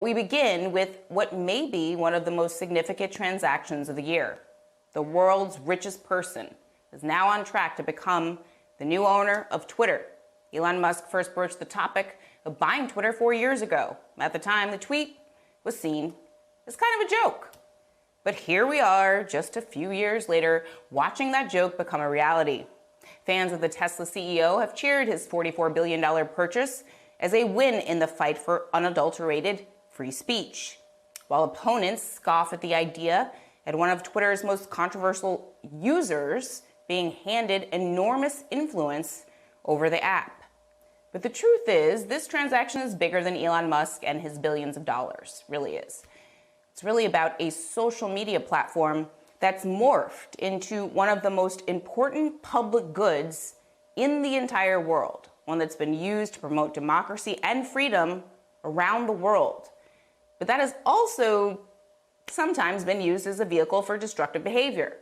We begin with what may be one of the most significant transactions of the year. The world's richest person is now on track to become the new owner of Twitter. Elon Musk first broached the topic of buying Twitter 4 years ago. At the time, the tweet was seen as kind of a joke. But here we are, just a few years later, watching that joke become a reality. Fans of the Tesla CEO have cheered his $44 billion purchase as a win in the fight for unadulterated free speech, while opponents scoff at the idea at one of Twitter's most controversial users being handed enormous influence over the app. But the truth is, this transaction is bigger than Elon Musk and his billions of dollars. Really is. It's really about a social media platform that's morphed into one of the most important public goods in the entire world, one that's been used to promote democracy and freedom around the world. But that has also sometimes been used as a vehicle for destructive behavior.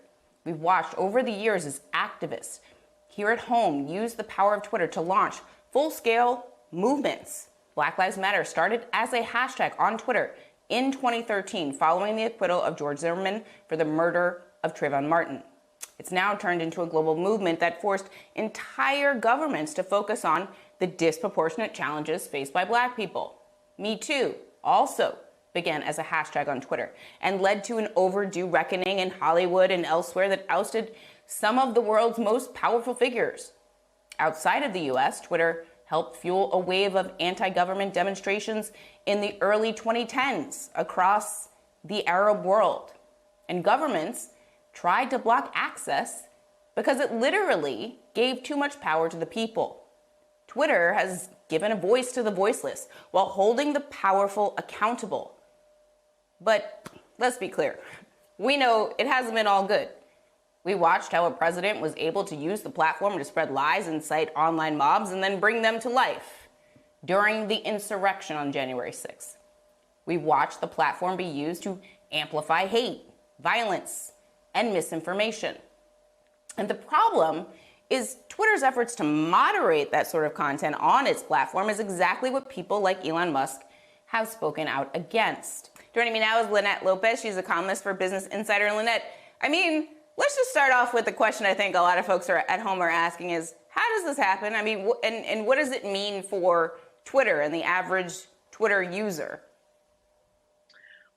We've watched over the years as activists here at home use the power of Twitter to launch full-scale movements. Black Lives Matter started as a hashtag on Twitter in 2013 following the acquittal of George Zimmerman for the murder of Trayvon Martin. It's now turned into a global movement that forced entire governments to focus on the disproportionate challenges faced by Black people. Me Too also began as a hashtag on Twitter and led to an overdue reckoning in Hollywood and elsewhere that ousted some of the world's most powerful figures. Outside of the US, Twitter helped fuel a wave of anti-government demonstrations in the early 2010s across the Arab world. And governments tried to block access because it literally gave too much power to the people. Twitter has given a voice to the voiceless while holding the powerful accountable. But let's be clear, we know it hasn't been all good. We watched how a president was able to use the platform to spread lies, incite online mobs, and then bring them to life during the insurrection on January 6th. We watched the platform be used to amplify hate, violence, and misinformation. And the problem is Twitter's efforts to moderate that sort of content on its platform is exactly what people like Elon Musk have spoken out against. Joining me now is Lynette Lopez. She's a columnist for Business Insider. And Lynette, let's just start off with the question I think a lot of folks are at home are asking is, how does this happen? And what does it mean for Twitter and the average Twitter user?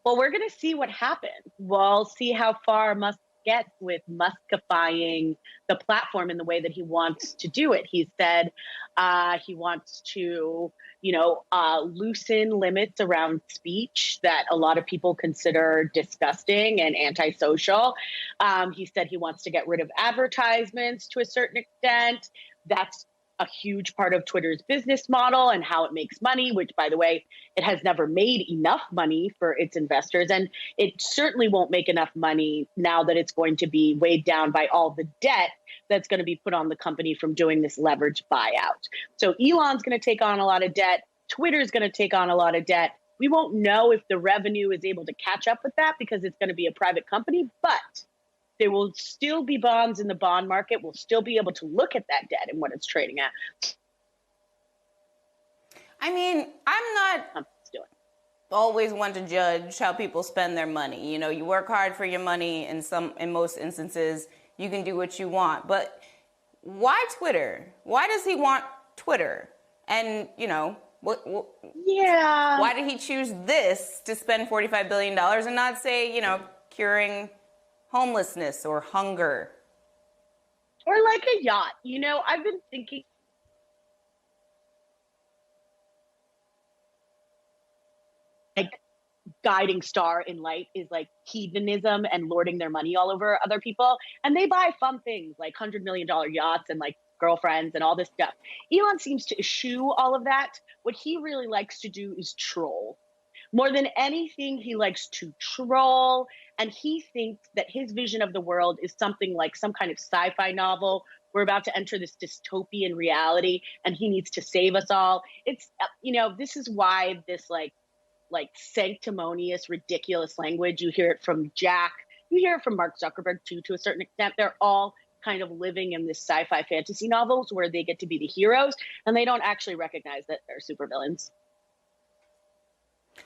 Well, we're going to see what happens. We'll see how far Musk gets with Muskifying the platform in the way that he wants to do it. He said he wants to, loosen limits around speech that a lot of people consider disgusting and antisocial. He said he wants to get rid of advertisements to a certain extent. That's a huge part of Twitter's business model and how it makes money, which, by the way, it has never made enough money for its investors. And it certainly won't make enough money now that it's going to be weighed down by all the debt that's going to be put on the company from doing this leveraged buyout. So Elon's going to take on a lot of debt. Twitter's going to take on a lot of debt. We won't know if the revenue is able to catch up with that because it's going to be a private company, but there will still be bonds in the bond market. We'll still be able to look at that debt and what it's trading at. I'm always one to judge how people spend their money. You work hard for your money. In most instances, you can do what you want. But why Twitter? Why does he want Twitter? And, why did he choose this to spend $45 billion and not say, curing homelessness or hunger? Or like a yacht. I've been thinking guiding star in life is like hedonism and lording their money all over other people. And they buy fun things like $100 million yachts and like girlfriends and all this stuff. Elon seems to eschew all of that. What he really likes to do is troll. More than anything, he likes to troll. And he thinks that his vision of the world is something like some kind of sci-fi novel. We're about to enter this dystopian reality and he needs to save us all. It's, this is why this like sanctimonious, ridiculous language, you hear it from Jack, you hear it from Mark Zuckerberg too, to a certain extent. They're all kind of living in this sci-fi fantasy novels where they get to be the heroes and they don't actually recognize that they're supervillains.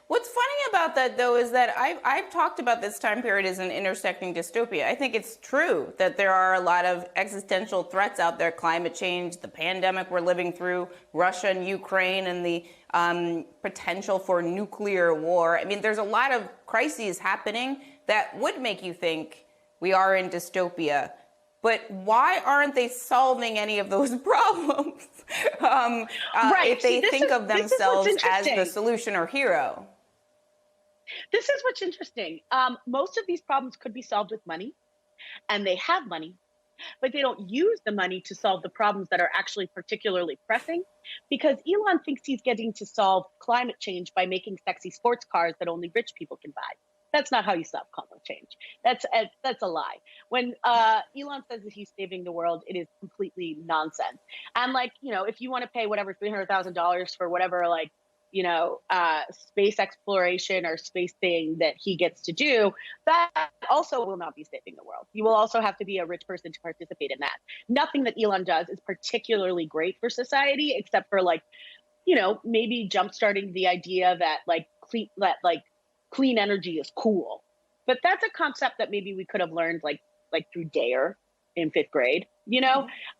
What's funny about that, though, is that I've talked about this time period as an intersecting dystopia. I think it's true that there are a lot of existential threats out there: climate change, the pandemic we're living through, Russia and Ukraine, and the potential for nuclear war. I mean, there's a lot of crises happening that would make you think we are in dystopia. But why aren't they solving any of those problems Right. if they See, think of themselves as the interesting. solution or hero? This is what's interesting. Most of these problems could be solved with money, and they have money, but they don't use the money to solve the problems that are actually particularly pressing, because Elon thinks he's getting to solve climate change by making sexy sports cars that only rich people can buy. That's not how you solve climate change. That's a lie. When Elon says that he's saving the world, it is completely nonsense. And like, if you want to pay whatever $300,000 for whatever, like, space exploration or space thing that he gets to do, that also will not be saving the world. You will also have to be a rich person to participate in that. Nothing that Elon does is particularly great for society, except for like, maybe jumpstarting the idea that clean energy is cool. But that's a concept that maybe we could have learned like through Dare in fifth grade,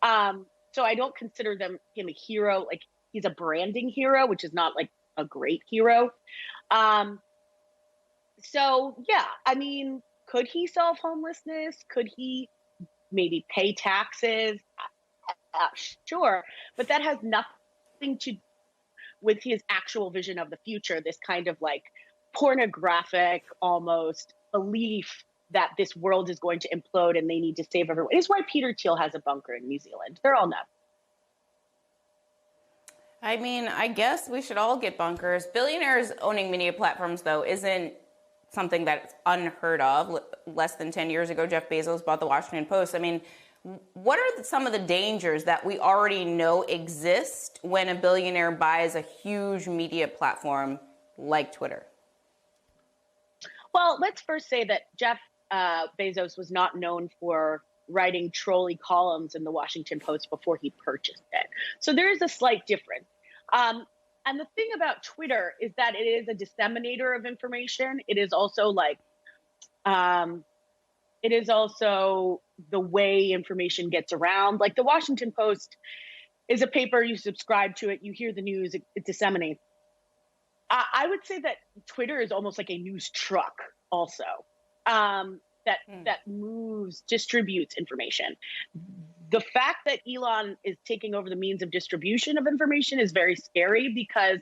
So I don't consider him a hero. Like, he's a branding hero, which is not like a great hero. So yeah, I mean, could he solve homelessness? Could he maybe pay taxes? Sure, but that has nothing to with his actual vision of the future. This kind of like pornographic almost belief that this world is going to implode and they need to save everyone. It's why Peter Thiel has a bunker in New Zealand. They're all nuts. I mean, I guess we should all get bunkers. Billionaires owning media platforms, though, isn't something that's unheard of. Less than 10 years ago, Jeff Bezos bought the Washington Post. I mean, what are some of the dangers that we already know exist when a billionaire buys a huge media platform like Twitter? Well, let's first say that Jeff Bezos was not known for writing trolley columns in the Washington Post before he purchased it. So there is a slight difference. And the thing about Twitter is that it is a disseminator of information. It is also the way information gets around. Like the Washington Post is a paper, you subscribe to it, you hear the news, it disseminates. I would say that Twitter is almost like a news truck also, that moves, distributes information. The fact that Elon is taking over the means of distribution of information is very scary because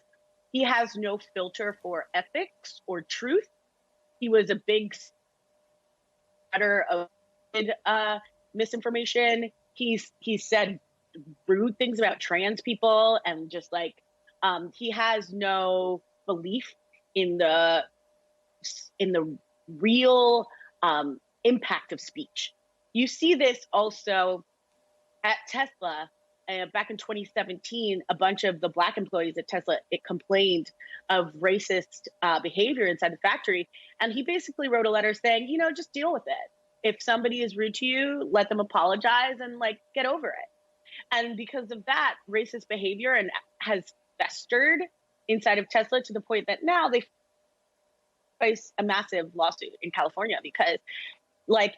he has no filter for ethics or truth. He was a big spreader of misinformation. He said rude things about trans people, and just like he has no belief in the real impact of speech. You see this also at Tesla. Back in 2017, a bunch of the Black employees at Tesla complained of racist behavior inside the factory. And he basically wrote a letter saying, just deal with it. If somebody is rude to you, let them apologize and get over it. And because of that, racist behavior has festered inside of Tesla to the point that now they face a massive lawsuit in California because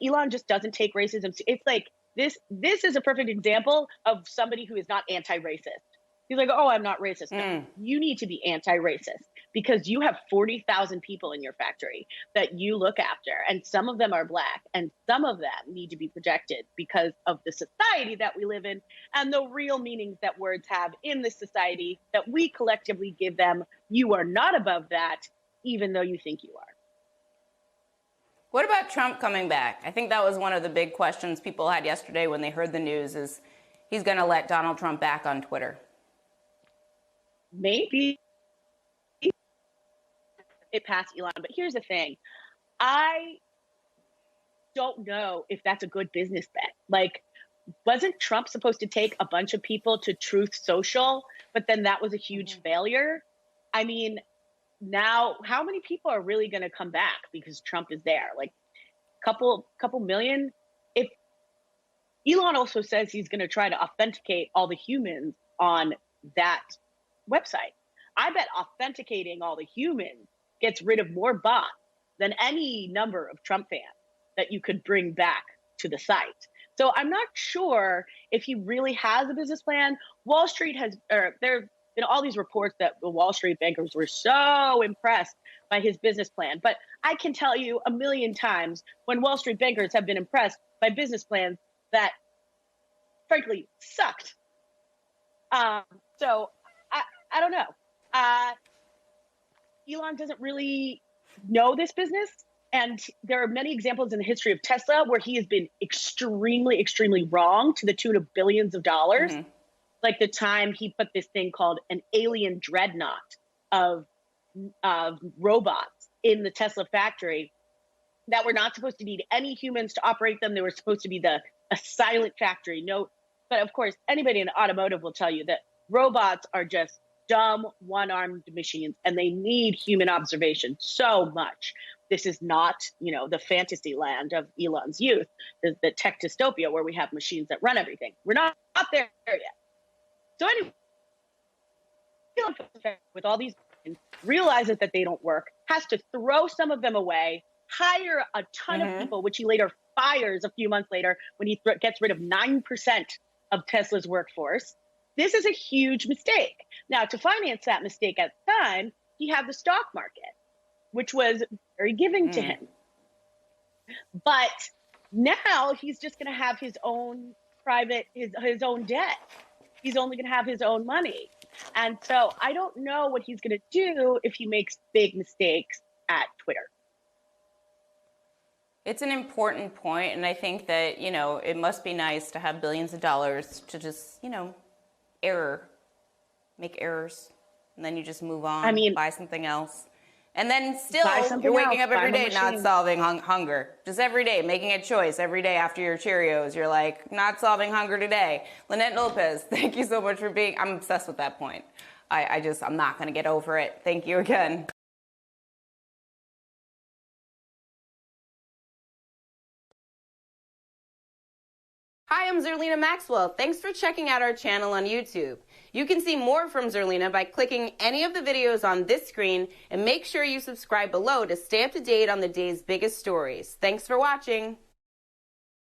Elon just doesn't take racism. It's like, this is a perfect example of somebody who is not anti-racist. He's like, oh, I'm not racist. No, you need to be anti-racist because you have 40,000 people in your factory that you look after, and some of them are Black, and some of them need to be protected because of the society that we live in and the real meanings that words have in this society that we collectively give them. You are not above that, even though you think you are. What about Trump coming back? I think that was one of the big questions people had yesterday when they heard the news, is he's going to let Donald Trump back on Twitter. Maybe it passed Elon, but here's the thing. I don't know if that's a good business bet. Wasn't Trump supposed to take a bunch of people to Truth Social, but then that was a huge failure? I mean, now how many people are really going to come back because Trump is there? Couple million. If Elon also says he's going to try to authenticate all the humans on that website, I bet authenticating all the humans gets rid of more bots than any number of Trump fans that you could bring back to the site. So I'm not sure if he really has a business plan. Wall Street has, or there have been all these reports that the Wall Street bankers were so impressed by his business plan. But I can tell you a million times when Wall Street bankers have been impressed by business plans that, frankly, sucked. So I don't know. Elon doesn't really know this business. And there are many examples in the history of Tesla where he has been extremely, extremely wrong to the tune of billions of dollars. Mm-hmm. Like the time he put this thing called an alien dreadnought of robots in the Tesla factory that were not supposed to need any humans to operate them. They were supposed to be a silent factory. No, but of course, anybody in automotive will tell you that robots are just dumb, one-armed machines, and they need human observation so much. This is not, the fantasy land of Elon's youth, the tech dystopia where we have machines that run everything. We're not there yet. So anyway, with all these, realizes that they don't work, has to throw some of them away, hire a ton of people, which he later fires a few months later when he gets rid of 9% of Tesla's workforce. This is a huge mistake. Now, to finance that mistake at the time, he had the stock market, which was very giving to him. But now he's just going to have his own his own debt. He's only going to have his own money. And so I don't know what he's going to do if he makes big mistakes at Twitter. It's an important point, and I think that, it must be nice to have billions of dollars to just, make errors, and then you just move on, buy something else. And then still, you're waking up every day not solving hunger. Just every day, making a choice every day after your Cheerios. You're like, not solving hunger today. Lynette Lopez, thank you so much for being, I'm obsessed with that point. I'm not going to get over it. Thank you again. Hi, I'm Zerlina Maxwell. Thanks for checking out our channel on YouTube. You can see more from Zerlina by clicking any of the videos on this screen, and make sure you subscribe below to stay up to date on the day's biggest stories. Thanks for watching.